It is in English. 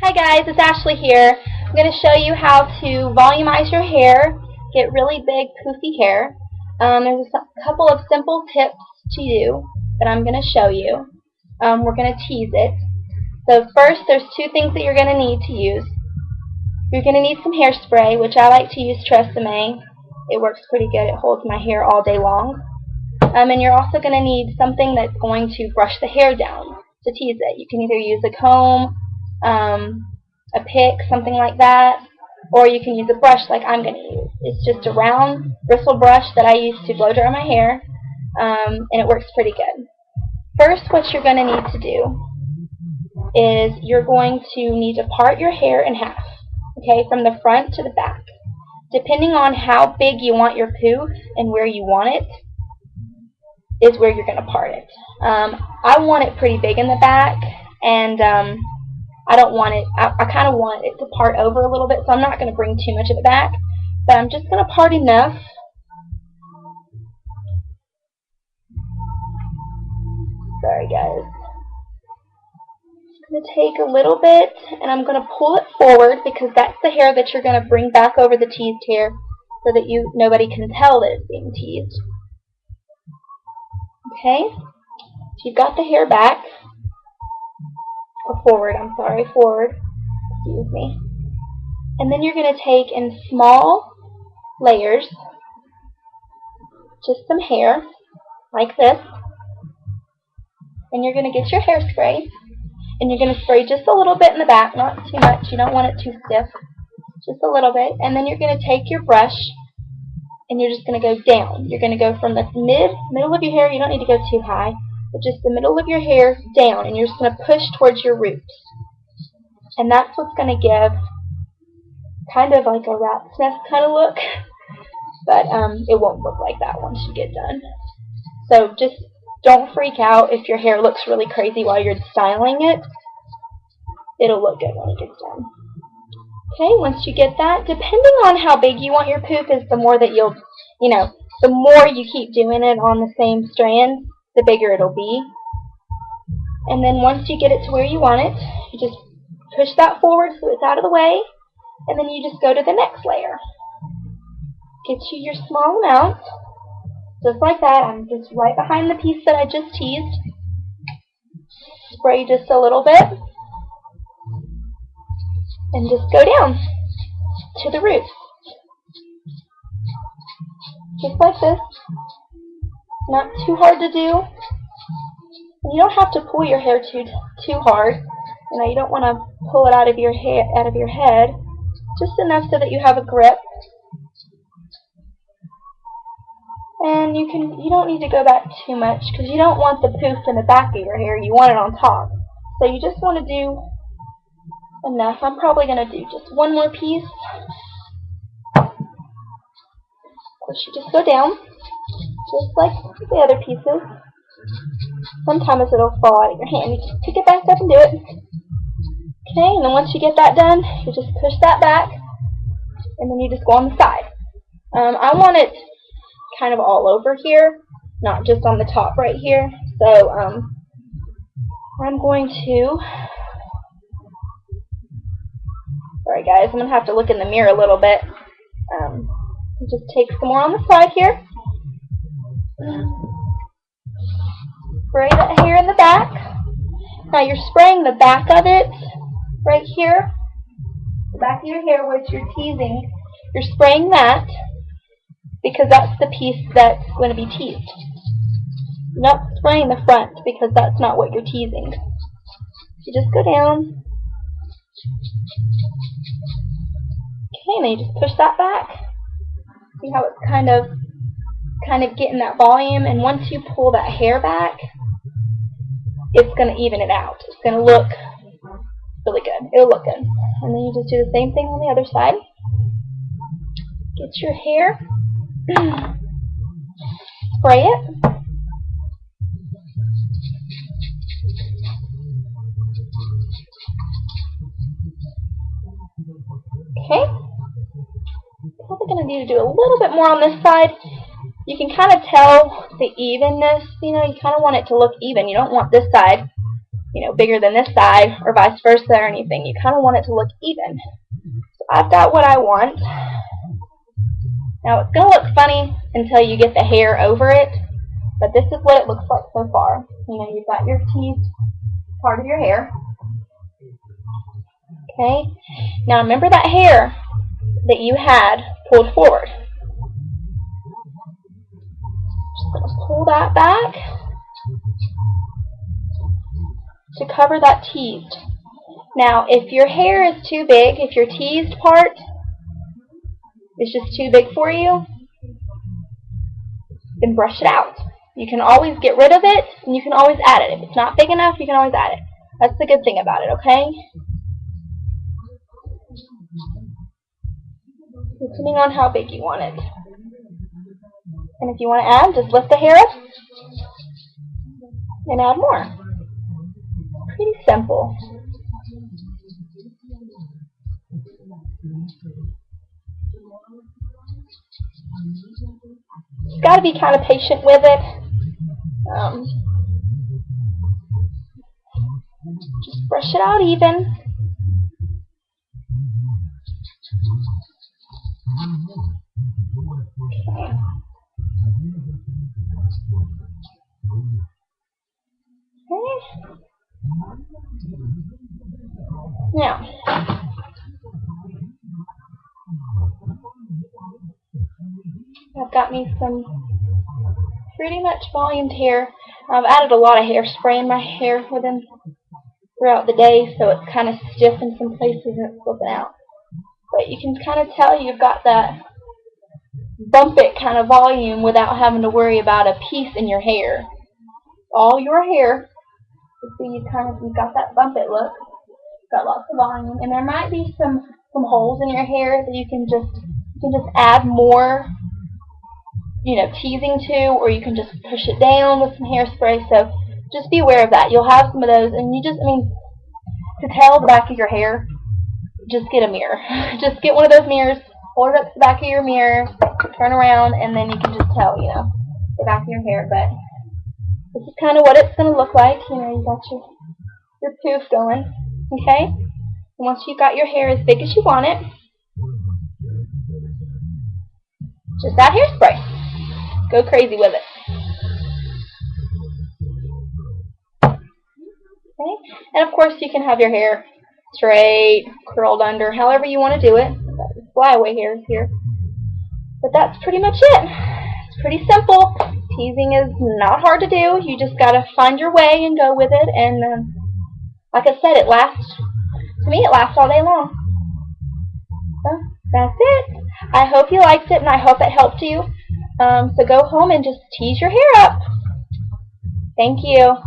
Hi guys, it's Ashley here. I'm going to show you how to volumize your hair, get really big poofy hair. There's a couple of simple tips to do that I'm going to show you. We're going to tease it. So first, there's two things that you're going to need to use. You're going to need some hairspray, which I like to use Tresemme. It works pretty good. It holds my hair all day long. And you're also going to need something that's going to brush the hair down to tease it. You can either use a comb, a pick, something like that, or you can use a brush like I'm going to use. It's just a round bristle brush that I use to blow dry my hair, and it works pretty good. First, what you're going to need to do is you're going to need to part your hair in half, okay, from the front to the back. Depending on how big you want your poof and where you want it is where you're going to part it. I want it pretty big in the back, and I don't want it, I kind of want it to part over a little bit, so I'm not going to bring too much of it back, but I'm just going to part enough. Sorry guys. I'm going to take a little bit and I'm going to pull it forward because that's the hair that you're going to bring back over the teased hair so that nobody can tell that it's being teased. Okay, so you've got the hair back, or forward, I'm sorry, forward, excuse me. And then you're going to take in small layers, just some hair, like this, and you're going to get your hairspray, and you're going to spray just a little bit in the back, not too much, you don't want it too stiff, just a little bit, and then you're going to take your brush, and you're just going to go down. You're going to go from the middle of your hair, you don't need to go too high, but just the middle of your hair down, and you're just going to push towards your roots. And that's what's going to give kind of like a rat's nest kind of look, but it won't look like that once you get done. So just don't freak out if your hair looks really crazy while you're styling it. It'll look good when it gets done. Okay, once you get that, depending on how big you want your poof is the more that you'll, the more you keep doing it on the same strand, the bigger it'll be. And then once you get it to where you want it, you just push that forward so it's out of the way, and then you just go to the next layer. Get you your small amount, just like that. I'm just right behind the piece that I just teased. Spray just a little bit, and just go down to the roots. Just like this. Not too hard to do. You don't have to pull your hair too hard. You don't want to pull it out of your head. Just enough so that you have a grip. And you don't need to go back too much because you don't want the poof in the back of your hair. You want it on top. So you just want to do enough. I'm probably going to do just one more piece. Of course, you just go down, just like the other pieces. Sometimes it'll fall out of your hand. You just pick it back up and do it. Okay, and then once you get that done, you just push that back, and then you just go on the side. I want it kind of all over here, not just on the top right here. So I'm going to, sorry guys, I'm going to have to look in the mirror a little bit. Just take some more on the side here. Spray that hair in the back. Now you're spraying the back of it right here, the back of your hair which you're teasing. You're spraying that because that's the piece that's going to be teased. You're not spraying the front because that's not what you're teasing. You just go down. Okay, and then you just push that back. See how it's kind of getting that volume, and once you pull that hair back, it's going to even it out. It's going to look really good. It'll look good. And then you just do the same thing on the other side. Get your hair, spray it. Okay. Probably going to need to do a little bit more on this side. You can kind of tell the evenness, you kind of want it to look even. You don't want this side bigger than this side or vice versa or anything. You kind of want it to look even. So I've got what I want. Now it's going to look funny until you get the hair over it, but this is what it looks like so far. You've got your teased part of your hair. Okay, now remember that hair that you had pulled forward. Just going to pull that back to cover that teased. Now, if your hair is too big, if your teased part is just too big for you, then brush it out. You can always get rid of it, and you can always add it. If it's not big enough, you can always add it. That's the good thing about it, okay? Depending on how big you want it. And if you want to add, just lift the hair up and add more. Pretty simple. You've got to be kind of patient with it. Just brush it out even. Okay. Now, I've got me some pretty much volumed hair. I've added a lot of hairspray in my hair throughout the day, so it's kind of stiff in some places and it's slipping out. But you can kind of tell you've got that bump it kind of volume without having to worry about a piece in your hair. All your hair, you see you've got that bump it look. Got lots of volume, and there might be some holes in your hair that you can just add more, teasing to, or you can just push it down with some hairspray. So just be aware of that. You'll have some of those, and to tell the back of your hair, just get a mirror. Just get one of those mirrors, hold it up to the back of your mirror, turn around, and then you can just tell, the back of your hair. But this is kind of what it's going to look like. You got your poof going. Okay? And once you've got your hair as big as you want it, just add hairspray. Go crazy with it. Okay? And of course you can have your hair straight, curled under, however you want to do it. Flyaway hairs here. But that's pretty much it. It's pretty simple. Teasing is not hard to do. You just got to find your way and go with it. And like I said, it lasts all day long. So that's it. I hope you liked it, and I hope it helped you. So go home and just tease your hair up. Thank you.